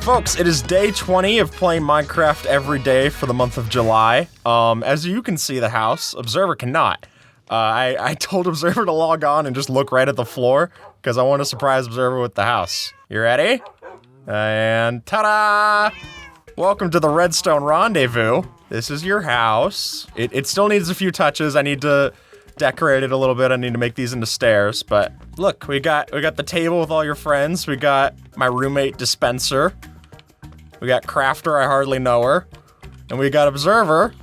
Folks, it is day 20 of playing Minecraft every day for the month of July. As you can see the house, Observer cannot. I told Observer to log on and just look right at the floor, because I want to surprise Observer with the house. You ready? And ta-da! Welcome to the Redstone Rendezvous. This is your house. It still needs a few touches. I need to decorate it a little bit. I need to make these into stairs, but look, we got the table with all your friends. We got my roommate Dispenser. We got Crafter, I hardly know her. And we got Observer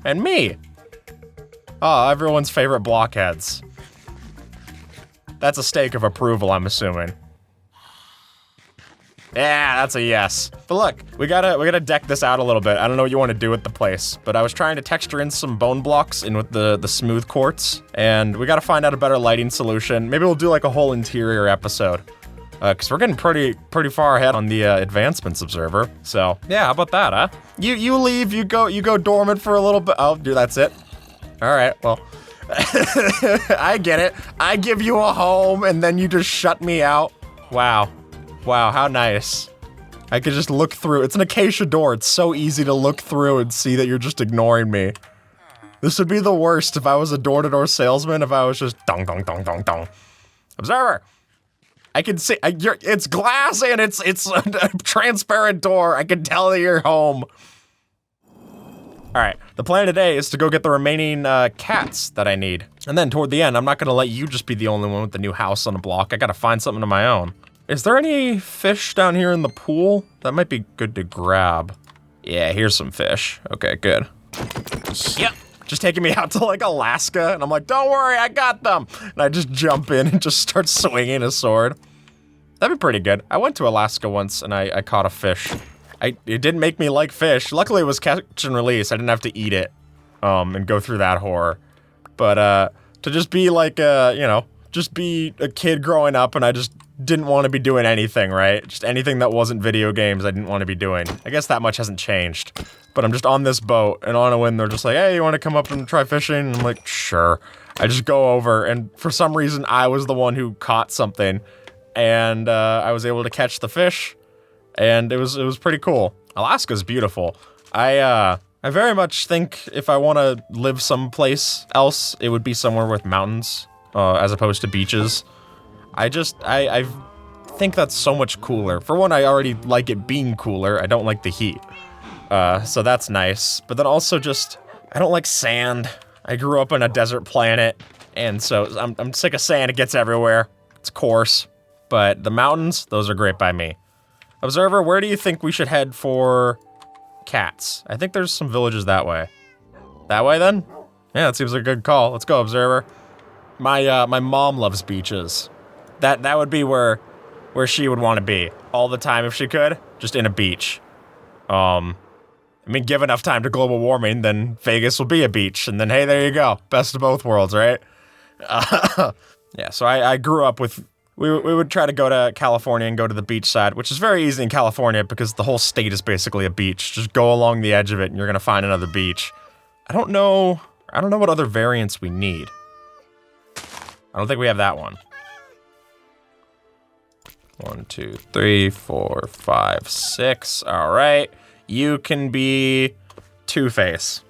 and me. Oh, everyone's favorite blockheads. That's a stake of approval, I'm assuming. Yeah, that's a yes. But look, we gotta deck this out a little bit. I don't know what you want to do with the place, but I was trying to texture in some bone blocks in with the smooth quartz, and we gotta find out a better lighting solution. Maybe we'll do like a whole interior episode, because we're getting pretty far ahead on the advancements, Observer. So yeah, how about that, huh? You leave, you go dormant for a little bit. Oh, dude, that's it. All right, well, I get it. I give you a home, and then you just shut me out. Wow. Wow, how nice. I could just look through. It's an acacia door. It's so easy to look through and see that you're just ignoring me. This would be the worst if I was a door-to-door salesman, if I was just dong, dong, dong, dong, dong. Observer! I can see, it's glass and it's a transparent door. I can tell that you're home. All right, the plan today is to go get the remaining cats that I need. And then toward the end, I'm not gonna let you just be the only one with the new house on the block. I gotta find something of my own. Is there any fish down here in the pool? That might be good to grab. Yeah, here's some fish. Okay, good. Yep. Just taking me out to like Alaska, and I'm like, don't worry, I got them. And I just jump in and just start swinging a sword. That'd be pretty good. I went to Alaska once and I caught a fish. It didn't make me like fish. Luckily it was catch and release. I didn't have to eat it and go through that horror. But to just be like, just be a kid growing up and I just didn't want to be doing anything, right? Just anything that wasn't video games I didn't want to be doing. I guess that much hasn't changed. But I'm just on this boat, and on a whim, they're just like, hey, you want to come up and try fishing? And I'm like, sure. I just go over, and for some reason, I was the one who caught something, and I was able to catch the fish, and it was pretty cool. Alaska's beautiful. I very much think if I want to live someplace else, it would be somewhere with mountains, as opposed to beaches. I think that's so much cooler. For one, I already like it being cooler. I don't like the heat. So that's nice. But then also just, I don't like sand. I grew up on a desert planet, and so I'm sick of sand. It gets everywhere. It's coarse. But the mountains, those are great by me. Observer, where do you think we should head for cats? I think there's some villages that way. That way then? Yeah, that seems like a good call. Let's go, Observer. My mom loves beaches. That would be where she would want to be all the time if she could, just in a beach. I mean, give enough time to global warming, then Vegas will be a beach, and then hey, there you go, best of both worlds, right? Yeah, so I grew up with, we would try to go to California and go to the beach side, which is very easy in California because the whole state is basically a beach. Just go along the edge of it and you're gonna find another beach. I don't know what other variants we need. I don't think we have that one. 1, 2, 3, 4, 5, 6. All right. You can be Two-Face.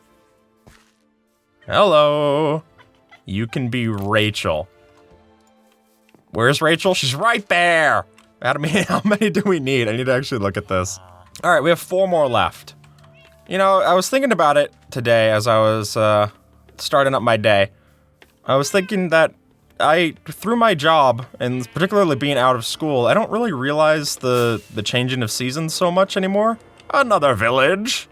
Hello. You can be Rachel. Where's Rachel? She's right there. How many do we need? I need to actually look at this. All right, we have 4 more left. You know, I was thinking about it today as I was starting up my day. I was thinking that through my job, and particularly being out of school, I don't really realize the changing of seasons so much anymore. Another village.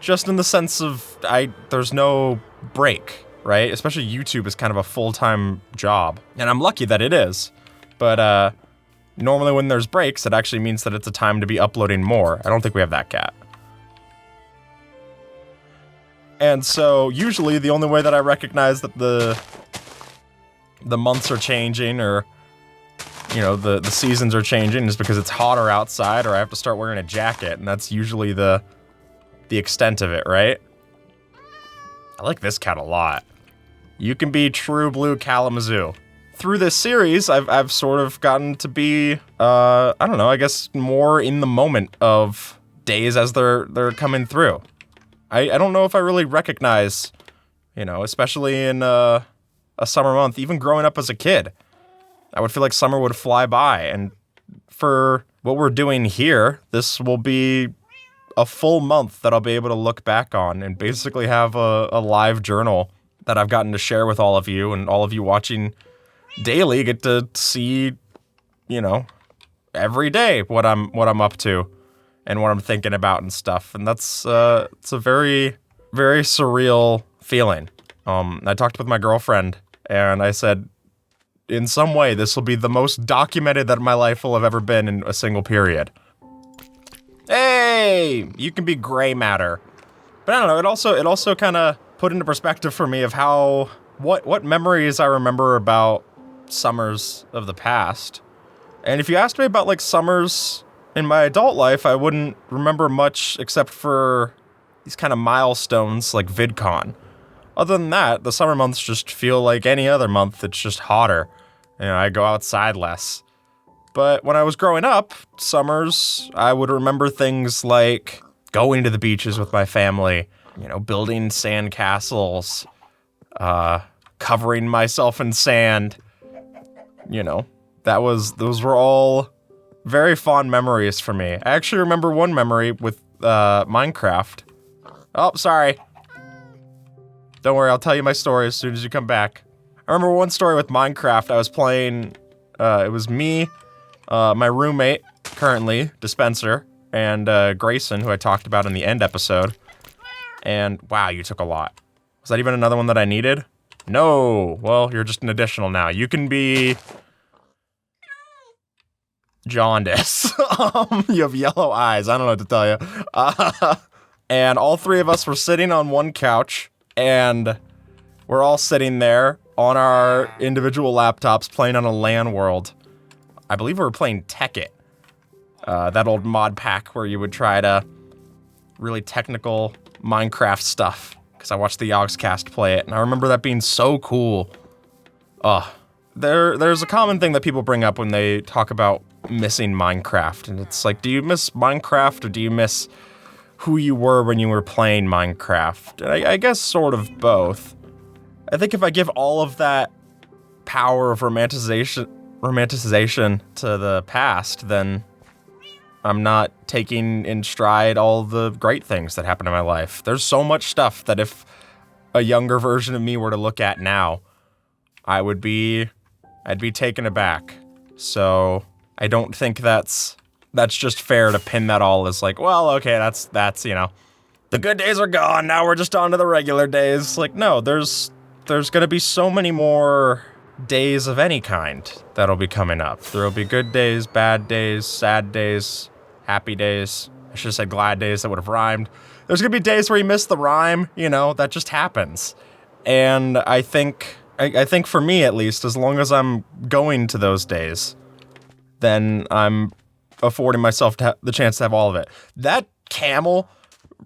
Just in the sense of, there's no break, right? Especially YouTube is kind of a full-time job, and I'm lucky that it is. But, normally when there's breaks, it actually means that it's a time to be uploading more. I don't think we have that cat. And so, usually, the only way that I recognize that the months are changing, or, you know, the seasons are changing is because it's hotter outside, or I have to start wearing a jacket, and that's usually the extent of it, right? I like this cat a lot. You can be True Blue Kalamazoo. through this series, I've sort of gotten to be, I don't know, I guess more in the moment of days as they're coming through. I don't know if I really recognize, especially in a summer month, even growing up as a kid, I would feel like summer would fly by. And for what we're doing here, this will be a full month that I'll be able to look back on and basically have a live journal that I've gotten to share with all of you, and all of you watching daily get to see, every day what I'm up to and what I'm thinking about and stuff. And that's it's a very, very surreal feeling. I talked with my girlfriend and I said, in some way, this will be the most documented that my life will have ever been in a single period. Hey, you can be gray matter. But I don't know, it also kind of put into perspective for me of what memories I remember about summers of the past. And if you asked me about like summers in my adult life, I wouldn't remember much except for these kind of milestones like VidCon. Other than that, the summer months just feel like any other month. It's just hotter. I go outside less. But when I was growing up, summers, I would remember things like going to the beaches with my family, building sand castles, covering myself in sand. Those were all very fond memories for me. I actually remember one memory with Minecraft. Oh, sorry. Don't worry, I'll tell you my story as soon as you come back. I remember one story with Minecraft. I was playing, it was me, my roommate, currently, Dispenser, and Grayson, who I talked about in the end episode. And wow, you took a lot. Was that even another one that I needed? No. Well, you're just an additional now. You can be jaundice. You have yellow eyes. I don't know what to tell you. And all three of us were sitting on one couch, and we're all sitting there on our individual laptops playing on a LAN world. I believe we were playing Tekkit. That old mod pack where you would try to really technical Minecraft stuff. Because I watched the Yogscast play it, and I remember that being so cool. There's a common thing that people bring up when they talk about missing Minecraft. And it's like, do you miss Minecraft, or do you miss who you were when you were playing Minecraft? And I guess sort of both. I think if I give all of that power of romanticization to the past, then I'm not taking in stride all the great things that happened in my life. There's so much stuff that if a younger version of me were to look at now, I'd be taken aback. So I don't think that's just fair to pin that all as like, well, okay, that's the good days are gone, now we're just on to the regular days. Like, no, there's gonna be so many more days of any kind that'll be coming up. There'll be good days, bad days, sad days, happy days. I should have said glad days, that would have rhymed. There's gonna be days where you miss the rhyme, that just happens. And I think for me at least, as long as I'm going to those days, then I'm affording myself the chance to have all of it. That camel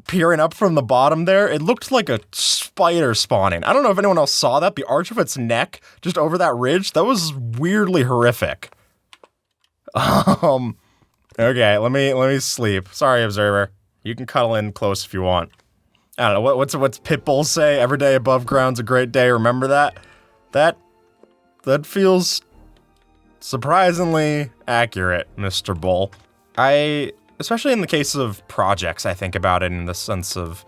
peering up from the bottom there, it looked like a spider spawning. I don't know if anyone else saw that. The arch of its neck just over that ridge, that was weirdly horrific. Okay, let me sleep. Sorry, observer. You can cuddle in close if you want. I don't know, what's Pitbull say? Every day above ground's a great day. Remember that? That feels surprisingly accurate, Mr. Bull. Especially in the case of projects, I think about it in the sense of,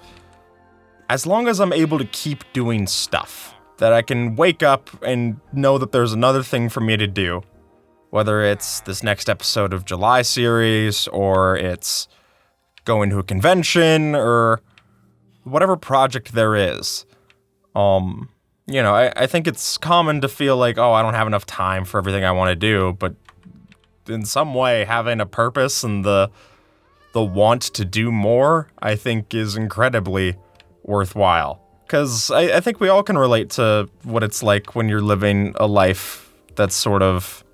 as long as I'm able to keep doing stuff, that I can wake up and know that there's another thing for me to do, whether it's this next episode of July series, or it's going to a convention, or whatever project there is. I think it's common to feel like, oh, I don't have enough time for everything I want to do, but in some way, having a purpose and the want to do more, I think is incredibly worthwhile. Because I think we all can relate to what it's like when you're living a life that's sort of,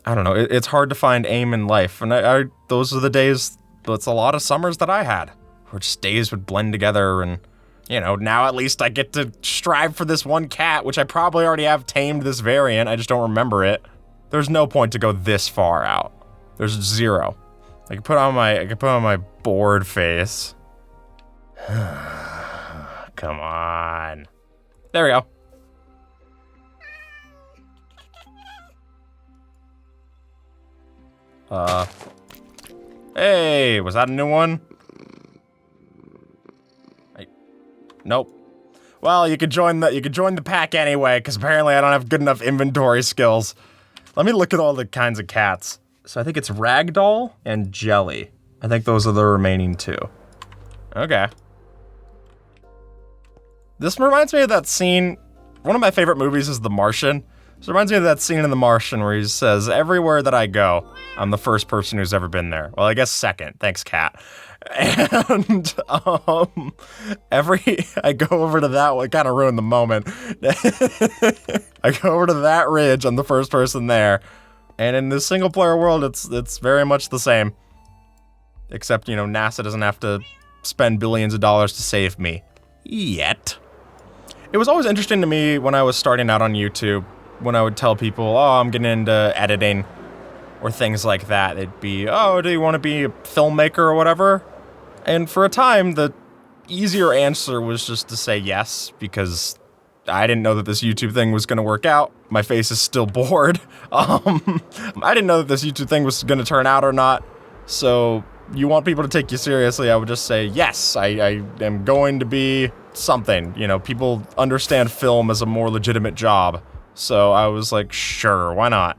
I don't know, it's hard to find aim in life. And those are the days, that's a lot of summers that I had, where just days would blend together and You know, now at least I get to strive for this one cat, which I probably already have tamed this variant. I just don't remember it. There's no point to go this far out. There's zero. I can put on my bored face. Come on. There we go. Hey, was that a new one? Nope. Well, you could join the pack anyway, because apparently I don't have good enough inventory skills. Let me look at all the kinds of cats. So I think it's Ragdoll and Jelly. I think those are the remaining two. Okay. This reminds me of that scene. One of my favorite movies is The Martian. This reminds me of that scene in The Martian where he says, "Everywhere that I go, I'm the first person who's ever been there." Well, I guess second. Thanks, cat. And I go over to that one, kind of ruined the moment. I go over to that ridge, I'm the first person there. And in this single player world, it's very much the same. Except, you know, NASA doesn't have to spend billions of dollars to save me. Yet. It was always interesting to me when I was starting out on YouTube, when I would tell people, oh, I'm getting into editing, or things like that. They'd be, oh, do you want to be a filmmaker or whatever? And for a time, the easier answer was just to say yes, because I didn't know that this YouTube thing was going to work out. My face is still bored. I didn't know that this YouTube thing was going to turn out or not. So you want people to take you seriously, I would just say, yes, I am going to be something. You know, people understand film as a more legitimate job. So I was like, sure, why not?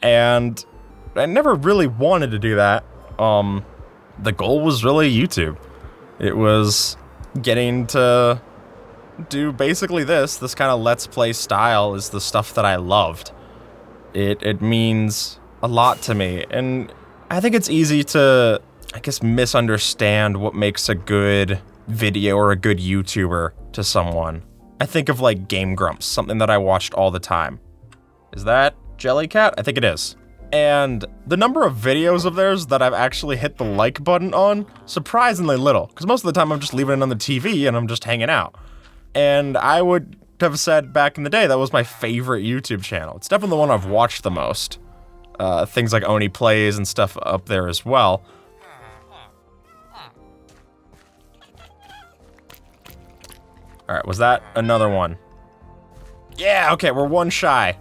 And I never really wanted to do that. The goal was really YouTube. It was getting to do basically this kind of Let's Play style is the stuff that I loved. It means a lot to me, and I think it's easy to, I guess, misunderstand what makes a good video or a good YouTuber to someone. I think of like Game Grumps, something that I watched all the time. Is that Jellycat? I think it is. And the number of videos of theirs that I've actually hit the like button on, surprisingly little, because most of the time I'm just leaving it on the TV and I'm just hanging out. And I would have said back in the day that was my favorite YouTube channel. It's definitely the one I've watched the most. Things like Oni Plays and stuff up there as well. Alright, was that another one? Yeah, okay, we're one shy.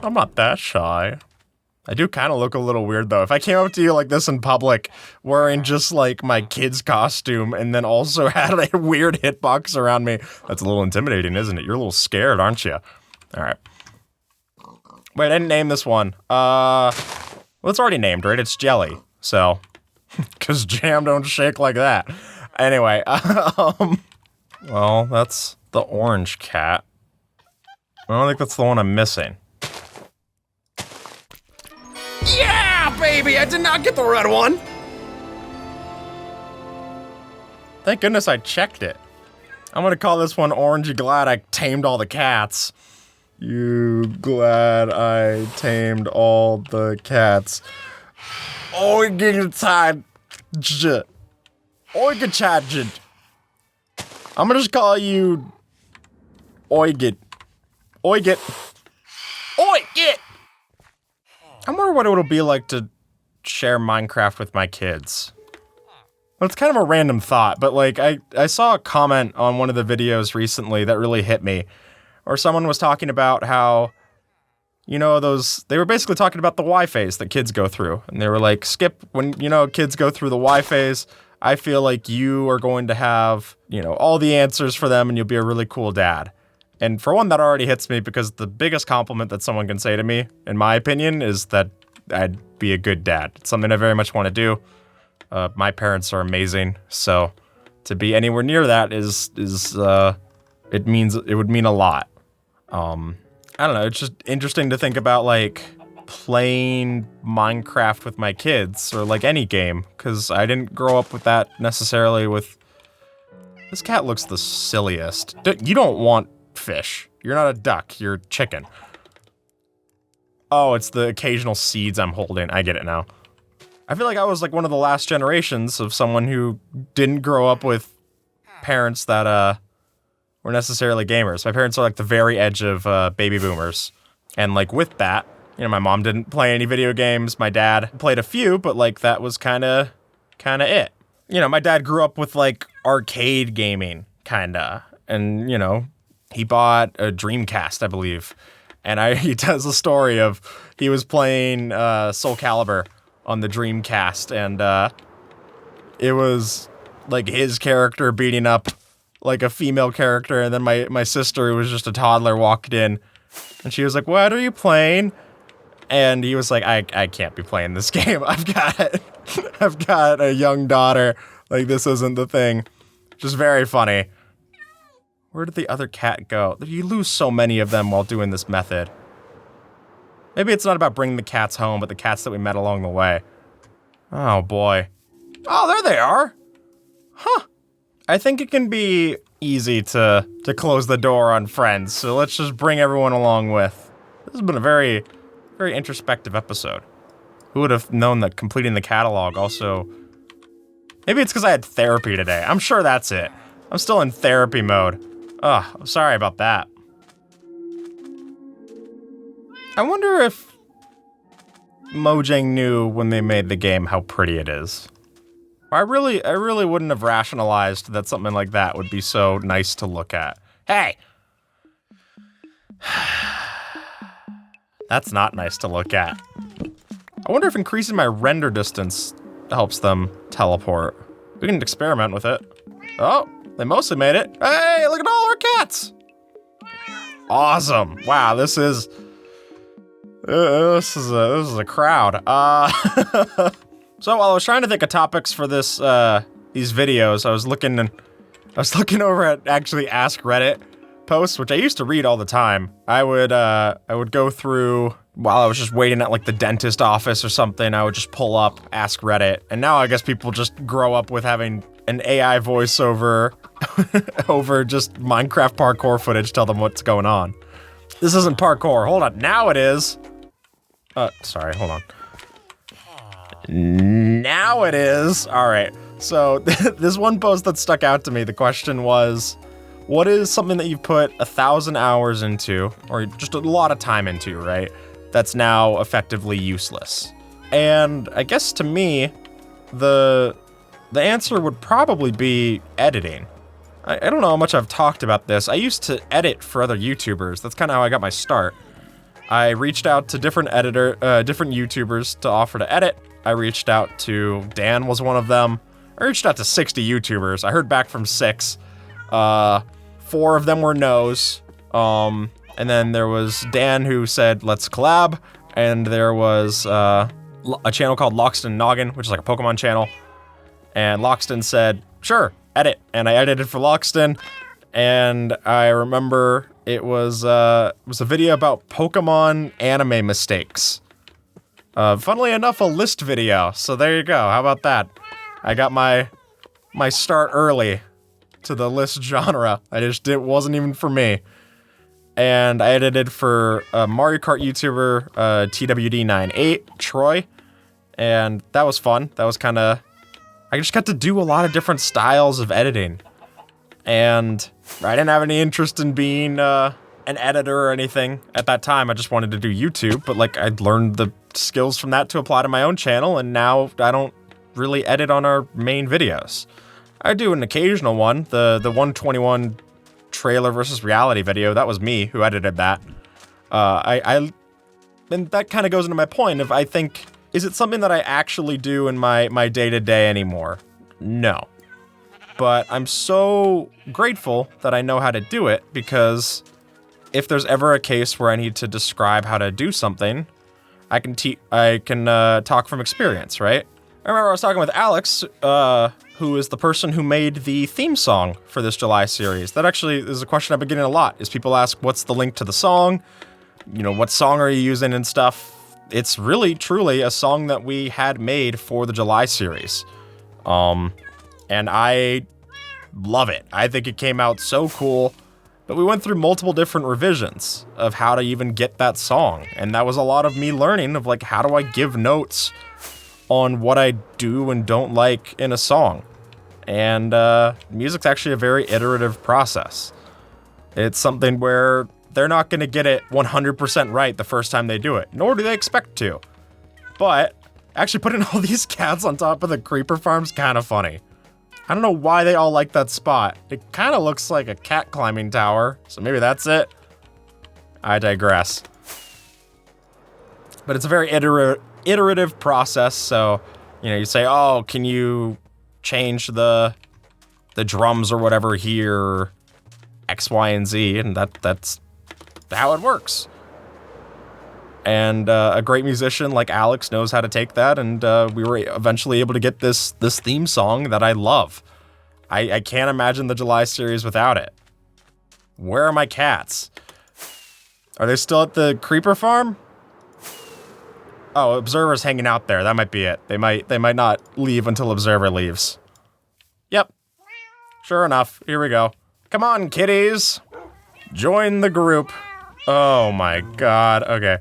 I'm not that shy. I do kind of look a little weird, though. If I came up to you like this in public, wearing just, like, my kid's costume, and then also had a weird hitbox around me, that's a little intimidating, isn't it? You're a little scared, aren't you? Alright. Wait, I didn't name this one. Well, it's already named, right? It's Jelly, so... Because jam don't shake like that. Anyway, well, that's the orange cat. I don't think that's the one I'm missing. Yeah, baby! I did not get the red one! Thank goodness I checked it. I'm gonna call this one Orange You Glad I Tamed All the Cats. You glad I tamed all the cats. Oh, getting tired. Oigachajid. I'm gonna just call you Oigit. Oigit. Oigit! I wonder what it'll be like to share Minecraft with my kids. Well, it's kind of a random thought, but like, I saw a comment on one of the videos recently that really hit me. Or someone was talking about how, you know, they were basically talking about the Y phase that kids go through. And they were like, Skip, when, you know, kids go through the Y phase, I feel like you are going to have, you know, all the answers for them and you'll be a really cool dad. And for one, that already hits me because the biggest compliment that someone can say to me, in my opinion, is that I'd be a good dad. It's something I very much want to do. My parents are amazing, so to be anywhere near that it would mean a lot. I don't know, it's just interesting to think about, like, playing Minecraft with my kids, or like any game, because I didn't grow up with that necessarily with... This cat looks the silliest. You don't want fish. You're not a duck, you're chicken. Oh, it's the occasional seeds I'm holding. I get it now. I feel like I was like one of the last generations of someone who didn't grow up with parents that were necessarily gamers. My parents are like the very edge of baby boomers. And like with that, you know, my mom didn't play any video games. My dad played a few, but like that was kind of it. You know, my dad grew up with like arcade gaming, kinda. And, you know, he bought a Dreamcast, I believe. And he tells the story of he was playing Soul Calibur on the Dreamcast, and it was like his character beating up like a female character, and then my sister, who was just a toddler, walked in, and she was like, "What are you playing?" And he was like, I can't be playing this game. I've got a young daughter. Like, this isn't the thing." Just very funny. Where did the other cat go? You lose so many of them while doing this method. Maybe it's not about bringing the cats home, but the cats that we met along the way. Oh boy. Oh, there they are. Huh. I think it can be easy to close the door on friends, so let's just bring everyone along with. This has been a very, very introspective episode. Who would have known that completing the catalog also... Maybe it's because I had therapy today. I'm sure that's it. I'm still in therapy mode. Ugh, I'm sorry about that. I wonder if Mojang knew when they made the game how pretty it is. I really wouldn't have rationalized that something like that would be so nice to look at. Hey! That's not nice to look at. I wonder if increasing my render distance helps them teleport. We can experiment with it. Oh, they mostly made it. Hey, look at all our cats! Awesome. Wow, this is a crowd. So while I was trying to think of topics for this these videos, I was looking over at actually Ask Reddit posts, which I used to read all the time. I would go through while I was just waiting at like the dentist office or something. I would just pull up Ask Reddit, and now I guess people just grow up with having an AI voiceover over just Minecraft parkour footage, tell them what's going on. This isn't parkour. Hold on. Now it is. Sorry. Hold on. Now it is. All right. So this one post that stuck out to me, the question was, what is something that you've put 1,000 hours into, or just a lot of time into, right? That's now effectively useless. And I guess to me, the answer would probably be editing. I don't know how much I've talked about this. I used to edit for other YouTubers. That's kind of how I got my start. I reached out to different YouTubers to offer to edit. I reached out to, Dan was one of them. I reached out to 60 YouTubers. I heard back from 6. 4 of them were no's. And then there was Dan who said, let's collab. And there was a channel called Loxton Noggin, which is like a Pokemon channel. And Loxton said, sure, edit. And I edited for Loxton. And I remember it was a video about Pokemon anime mistakes. Funnily enough, a list video. So there you go. How about that? I got my start early to the list genre. It wasn't even for me. And I edited for a Mario Kart YouTuber, TWD98, Troy. And that was fun. That was kind of... I just got to do a lot of different styles of editing. And I didn't have any interest in being an editor or anything at that time. I just wanted to do YouTube, but like I'd learned the skills from that to apply to my own channel, and now I don't really edit on our main videos. I do an occasional one, the 121 trailer versus reality video. That was me who edited that. And that kind of goes into my point of, I think, is it something that I actually do in my day-to-day anymore? No. But I'm so grateful that I know how to do it, because if there's ever a case where I need to describe how to do something, I can talk from experience, right? I remember I was talking with Alex, who is the person who made the theme song for this July series. That actually is a question I've been getting a lot, is people ask, what's the link to the song? You know, what song are you using and stuff? It's really, truly a song that we had made for the July series. And I love it. I think it came out so cool. But we went through multiple different revisions of how to even get that song. And that was a lot of me learning of like, how do I give notes on what I do and don't like in a song? And music's actually a very iterative process. It's something where they're not going to get it 100% right the first time they do it, nor do they expect to. But actually putting all these cats on top of the creeper farm's kind of funny. I don't know why they all like that spot. It kind of looks like a cat climbing tower, so maybe that's it. I digress. But it's a very iterative process, so, you know, you say, oh, can you change the drums or whatever here, X, Y, and Z, and that's how it works. And a great musician like Alex knows how to take that, and we were eventually able to get this theme song that I love. I can't imagine the July series without it. Where are my cats? Are they still at the creeper farm? Oh, Observer's hanging out there. That might be it. They might not leave until Observer leaves. Yep. Sure enough. Here we go. Come on, kitties. Join the group. Oh my god. Okay.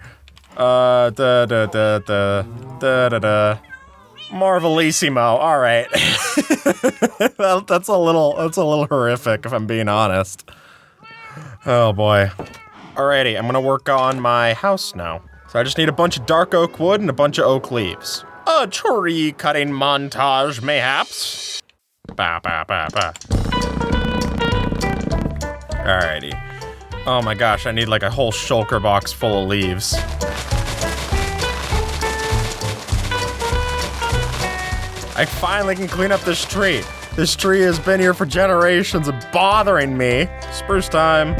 Marvelissimo. All right. That's a little horrific if I'm being honest. Oh boy. Alrighty, I'm gonna work on my house now. So I just need a bunch of dark oak wood and a bunch of oak leaves. A tree cutting montage, mayhaps. Ba ba ba ba. Alrighty. Oh my gosh, I need like a whole shulker box full of leaves. I finally can clean up this tree. This tree has been here for generations and bothering me. Spruce time.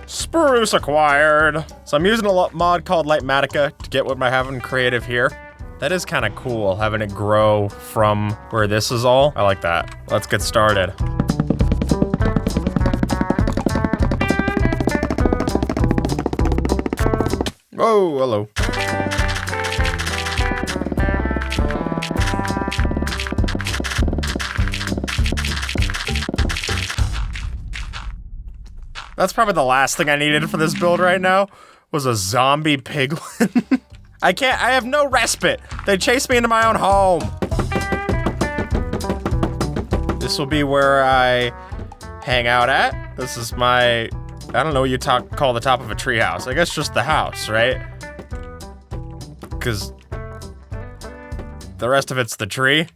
Spruce acquired. So I'm using a mod called Lightmatica to get what I have in creative here. That is kind of cool, having it grow from where this is all. I like that. Let's get started. Oh, hello. That's probably the last thing I needed for this build right now, was a zombie piglin. I have no respite. They chased me into my own home. This will be where I hang out at. This is my, I don't know what you call the top of a treehouse. I guess just the house, right? Because the rest of it's the tree.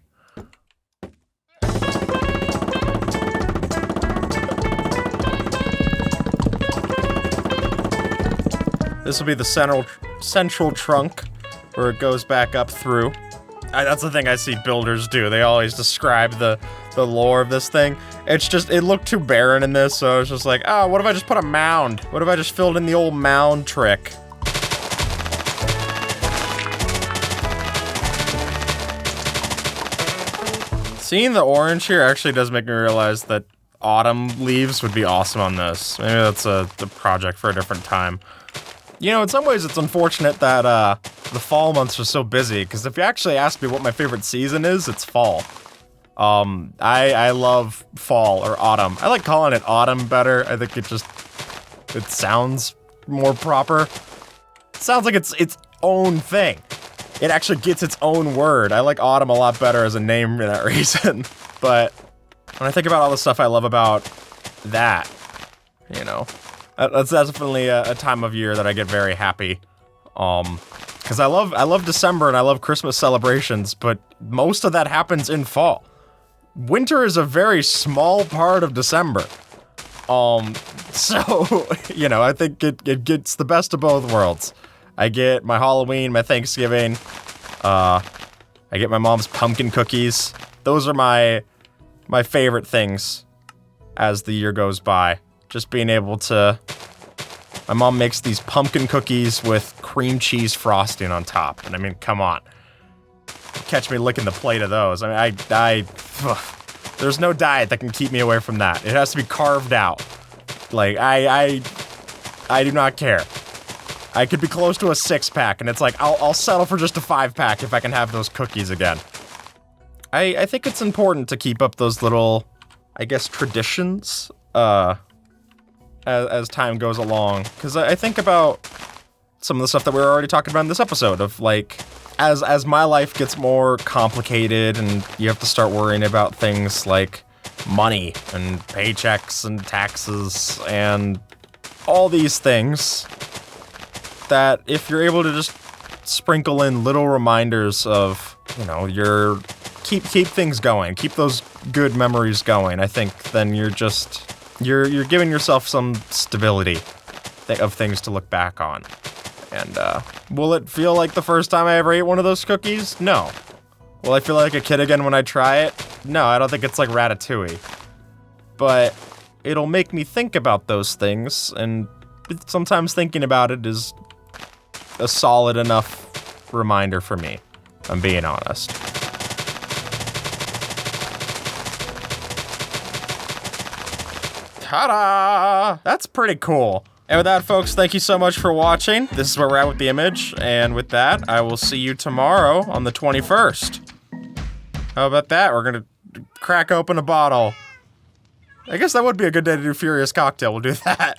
This will be the central trunk where it goes back up through. That's the thing I see builders do. They always describe the lore of this thing. It's just, it looked too barren in this, so it's just like, oh, what if I just put a mound? What if I just filled in the old mound trick? Seeing the orange here actually does make me realize that autumn leaves would be awesome on this. Maybe that's the project for a different time. You know, in some ways it's unfortunate that the fall months are so busy, because if you actually ask me what my favorite season is, it's fall. I love fall or autumn. I like calling it autumn better. I think it sounds more proper. It sounds like it's its own thing. It actually gets its own word. I like autumn a lot better as a name for that reason. But when I think about all the stuff I love about that, you know, that's definitely a time of year that I get very happy. Because I love December and I love Christmas celebrations, but most of that happens in fall. Winter is a very small part of December. So, you know, I think it gets the best of both worlds. I get my Halloween, my Thanksgiving, I get my mom's pumpkin cookies. Those are my favorite things as the year goes by. Just being able to... My mom makes these pumpkin cookies with cream cheese frosting on top. And I mean, come on. Catch me licking the plate of those. I mean, there's no diet that can keep me away from that. It has to be carved out. Like, I do not care. I could be close to a 6-pack, and it's like, I'll settle for just a 5-pack if I can have those cookies again. I think it's important to keep up those little, I guess, traditions, as time goes along. Because I think about some of the stuff that we were already talking about in this episode of like, as my life gets more complicated and you have to start worrying about things like money and paychecks and taxes and all these things, that if you're able to just sprinkle in little reminders of, you know, keep things going, keep those good memories going, I think then you're giving yourself some stability of things to look back on. And will it feel like the first time I ever ate one of those cookies? No. Will I feel like a kid again when I try it? No, I don't think it's like Ratatouille. But it'll make me think about those things, and sometimes thinking about it is a solid enough reminder for me, if I'm being honest. Ta-da! That's pretty cool. And with that, folks, thank you so much for watching. This is where we're at with the image, and with that, I will see you tomorrow on the 21st. How about that? We're gonna crack open a bottle. I guess that would be a good day to do Furious Cocktail. We'll do that.